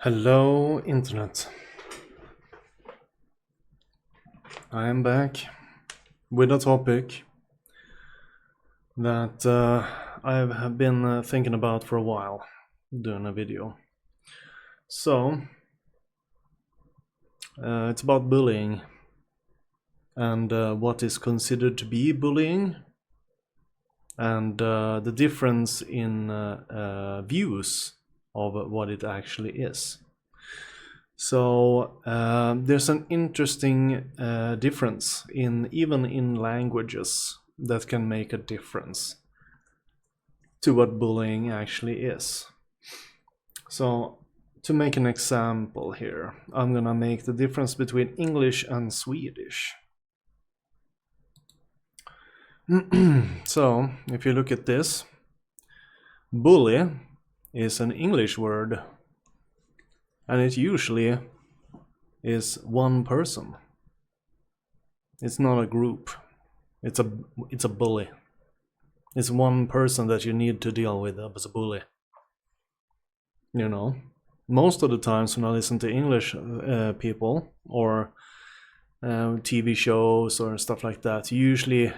Hello, Internet. I am back with a topic that I have been thinking about for a while, doing a video. So, it's about bullying and what is considered to be bullying, and the difference in views of what it actually is. So there's an interesting difference even in languages that can make a difference to what bullying actually is. So to make an example here, I'm gonna make the difference between English and Swedish. So if you look at this, bully is an English word, and it usually is one person. It's not a group. It's a bully. It's one person that you need to deal with as a bully. You know, most of the times when I listen to English people or TV shows or stuff like that, you usually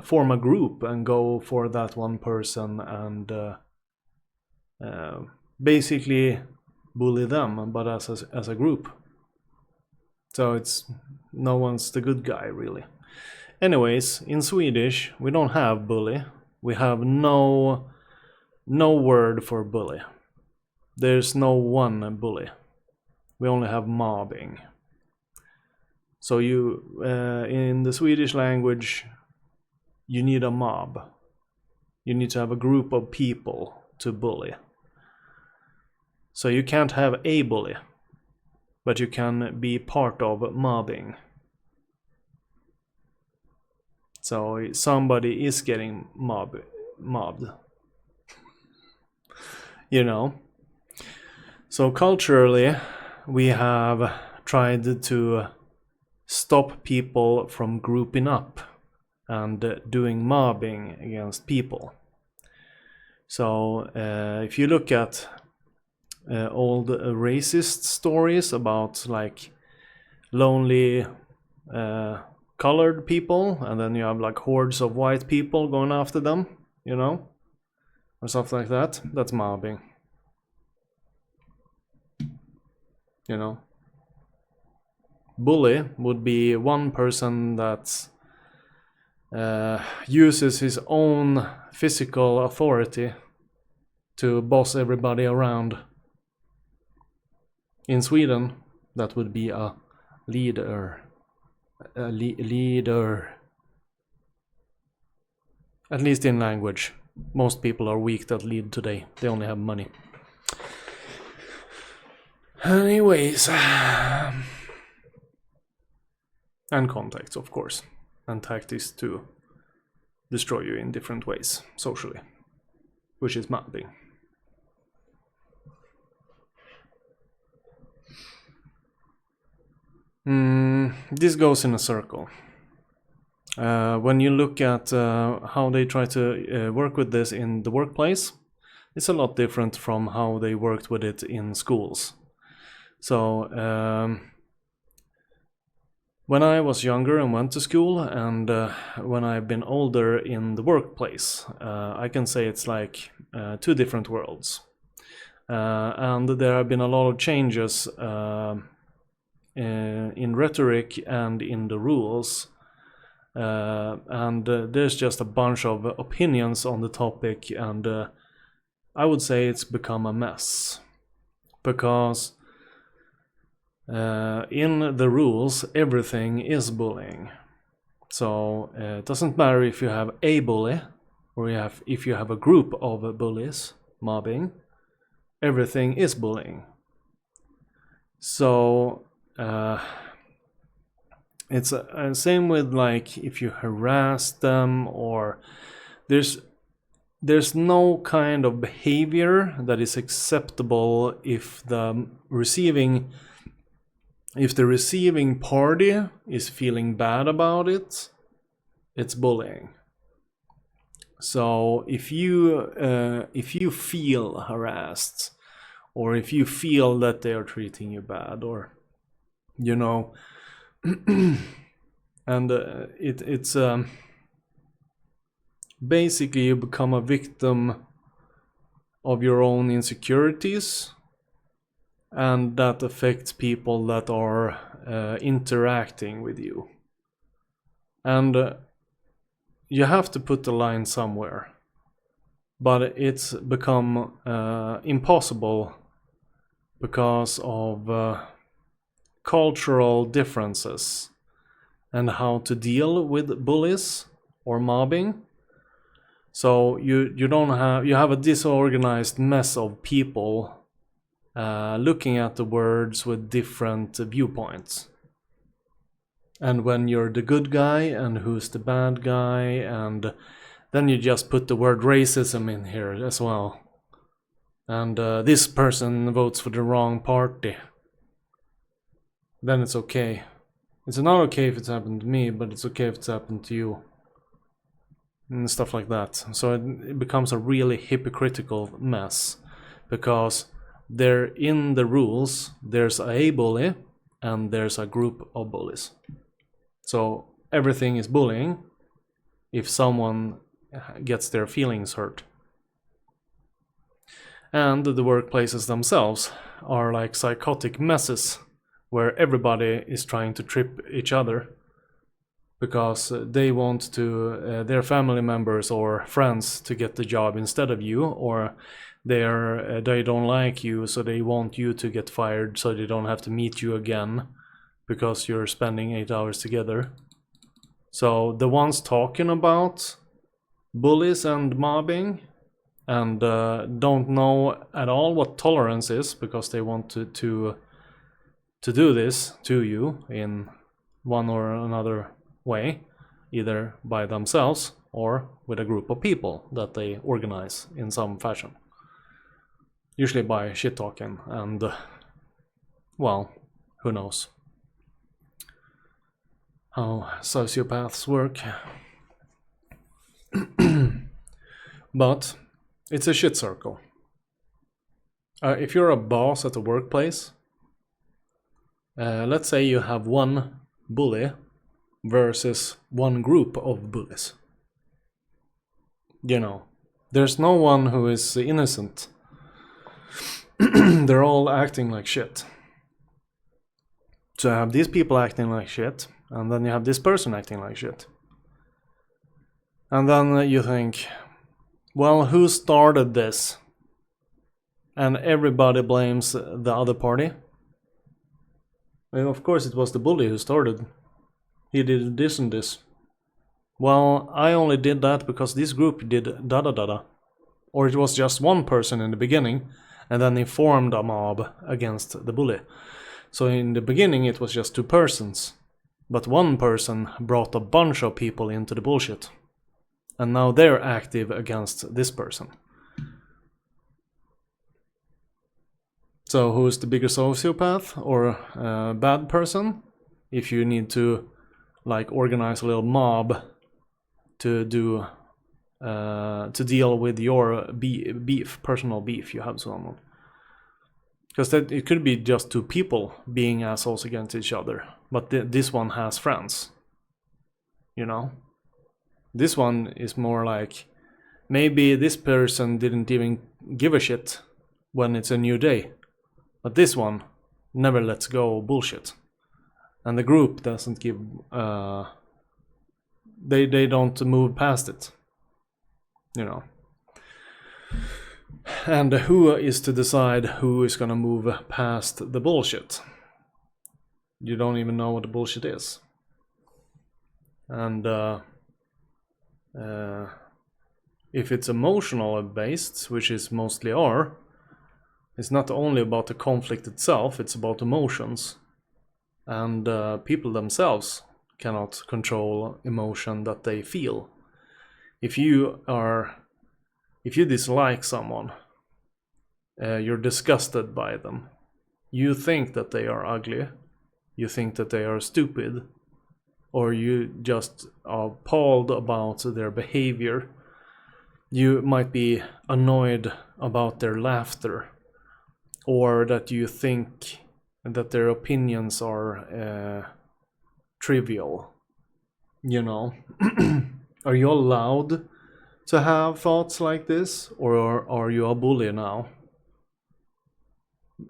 form a group and go for that one person and basically bully them, but as a group. So it's no one's the good guy, really. Anyways, in Swedish we don't have bully. We have no word for bully. There's no one bully. We only have mobbing. So you in the Swedish language, you need a mob. You need to have a group of people to bully. So you can't have a bully, but you can be part of mobbing. So somebody is getting mobbed. You know? So culturally, we have tried to stop people from grouping up and doing mobbing against people. So if you look at old racist stories about like lonely colored people, and then you have like hordes of white people going after them, you know, or something like that. That's mobbing. You know, bully would be one person that uses his own physical authority to boss everybody around. In Sweden, that would be a leader. Leader. At least in language. Most people are weak that lead today. They only have money. Anyways. And contacts, of course. And tactics to destroy you in different ways, socially. Which is mobbing. This goes in a circle. When you look at how they try to work with this in the workplace, it's a lot different from how they worked with it in schools. So when I was younger and went to school, and when I've been older in the workplace, I can say it's like two different worlds. And there have been a lot of changes in rhetoric and in the rules, and there's just a bunch of opinions on the topic, and I would say it's become a mess, because in the rules everything is bullying. So it doesn't matter if you have a bully or if you have a group of bullies mobbing, everything is bullying. So it's same with like if you harass them, or there's no kind of behavior that is acceptable if the receiving party is feeling bad about it. It's bullying. So if you feel harassed, or if you feel that they are treating you bad, or you know, and it's basically you become a victim of your own insecurities, and that affects people that are interacting with you. And you have to put the line somewhere, but it's become impossible because of cultural differences and how to deal with bullies or mobbing. So you have a disorganized mess of people looking at the words with different viewpoints. And when you're the good guy and who's the bad guy, and then you just put the word racism in here as well. And this person votes for the wrong party. Then it's okay. It's not okay if it's happened to me, but it's okay if it's happened to you. And stuff like that. So it becomes a really hypocritical mess, because there in the rules there's a bully and there's a group of bullies. So everything is bullying if someone gets their feelings hurt. And the workplaces themselves are like psychotic messes where everybody is trying to trip each other because they want to their family members or friends to get the job instead of you, or they don't like you, so they want you to get fired so they don't have to meet you again because you're spending 8 hours together. So the ones talking about bullies and mobbing and don't know at all what tolerance is, because they want to do this to you in one or another way, either by themselves or with a group of people that they organize in some fashion. Usually by shit talking and, well, who knows how sociopaths work. But it's a shit circle. If you're a boss at a workplace, let's say you have one bully versus one group of bullies. You know, there's no one who is innocent. They're all acting like shit. So you have these people acting like shit, and then you have this person acting like shit. And then you think, well, who started this? And everybody blames the other party. Well, of course it was the bully who started. He did this and this. Well, I only did that because this group did da-da-da-da. Or it was just one person in the beginning, and then he formed a mob against the bully. So in the beginning it was just two persons, but one person brought a bunch of people into the bullshit. And now they're active against this person. So who's the bigger sociopath or bad person? If you need to like organize a little mob to do to deal with your beef, personal beef you have with someone. Because it could be just two people being assholes against each other, but this one has friends. You know? This one is more like, maybe this person didn't even give a shit when it's a new day, but this one never lets go bullshit. And the group doesn't give, they don't move past it. You know. And who is to decide who is gonna move past the bullshit? You don't even know what the bullshit is. And if it's emotional based, which is mostly are, it's not only about the conflict itself, it's about emotions. And people themselves cannot control emotion that they feel. If you dislike someone, you're disgusted by them. You think that they are ugly. You think that they are stupid. Or you just are appalled about their behavior. You might be annoyed about their laughter. or that you think that their opinions are trivial, you know. Are you allowed to have thoughts like this, or are you a bully now?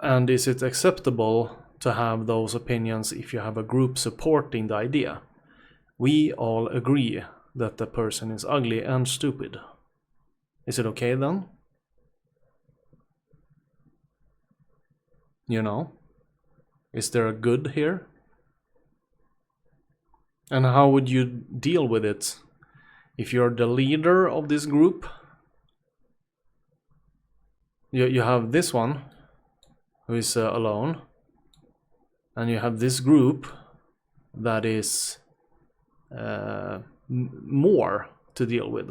And is it acceptable to have those opinions if you have a group supporting the idea? We all agree that the person is ugly and stupid. Is it okay then? You know? Is there a good here? And how would you deal with it? If you're the leader of this group, you have this one who is alone, and you have this group that is more to deal with,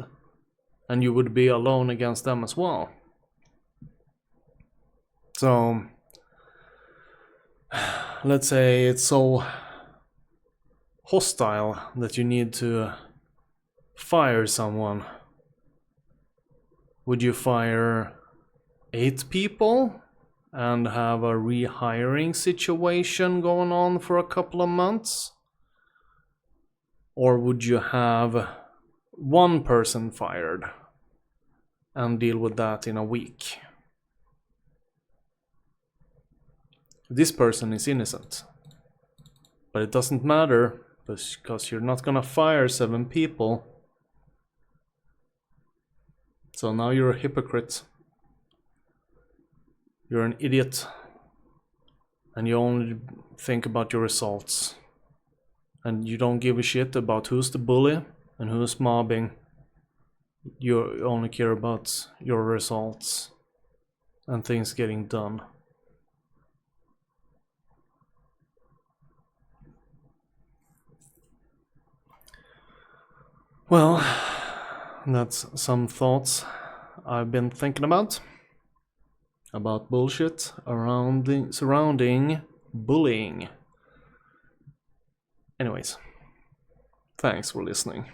and you would be alone against them as well. So let's say it's so hostile that you need to fire someone. Would you fire 8 people and have a rehiring situation going on for a couple of months? Or would you have 1 person fired and deal with that in a week? This person is innocent, but it doesn't matter because you're not gonna fire 7 people. So now you're a hypocrite. You're an idiot, and you only think about your results, and you don't give a shit about who's the bully and who's mobbing. You only care about your results and things getting done. Well, that's some thoughts I've been thinking about bullshit surrounding bullying. Anyways, thanks for listening.